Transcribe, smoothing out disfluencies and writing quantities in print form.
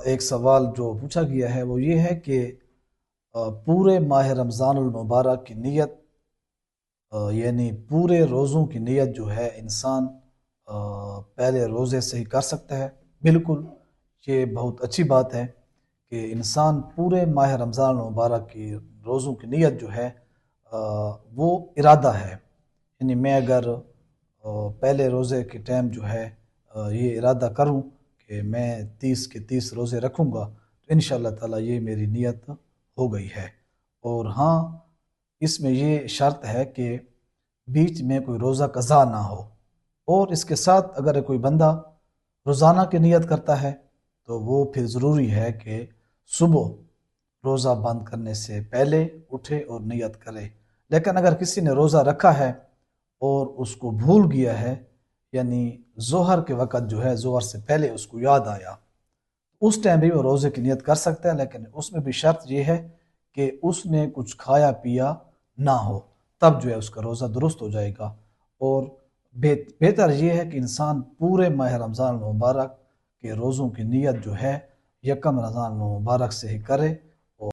ایک سوال جو پوچھا گیا ہے وہ یہ ہے کہ پورے ماہ رمضان المبارک کی نیت، یعنی پورے روزوں کی نیت جو ہے انسان پہلے روزے سے ہی کر سکتا ہے۔ بالکل، یہ بہت اچھی بات ہے کہ انسان پورے ماہ رمضان المبارک کی روزوں کی نیت جو ہے وہ ارادہ ہے، یعنی میں اگر پہلے روزے کے ٹائم جو ہے یہ ارادہ کروں کہ میں 30 کے 30 روزے رکھوں گا تو انشاءاللہ تعالیٰ یہ میری نیت ہو گئی ہے۔ اور ہاں، اس میں یہ شرط ہے کہ بیچ میں کوئی روزہ قضا نہ ہو، اور اس کے ساتھ اگر کوئی بندہ روزانہ کی نیت کرتا ہے تو وہ پھر ضروری ہے کہ صبح روزہ بند کرنے سے پہلے اٹھے اور نیت کرے۔ لیکن اگر کسی نے روزہ رکھا ہے اور اس کو بھول گیا ہے، یعنی ظہر کے وقت جو ہے ظہر سے پہلے اس کو یاد آیا، اس ٹائم بھی وہ روزے کی نیت کر سکتا ہے، لیکن اس میں بھی شرط یہ ہے کہ اس نے کچھ کھایا پیا نہ ہو، تب جو ہے اس کا روزہ درست ہو جائے گا۔ اور بہتر یہ ہے کہ انسان پورے ماہ رمضان المبارک کے روزوں کی نیت جو ہے یکم رمضان المبارک سے ہی کرے،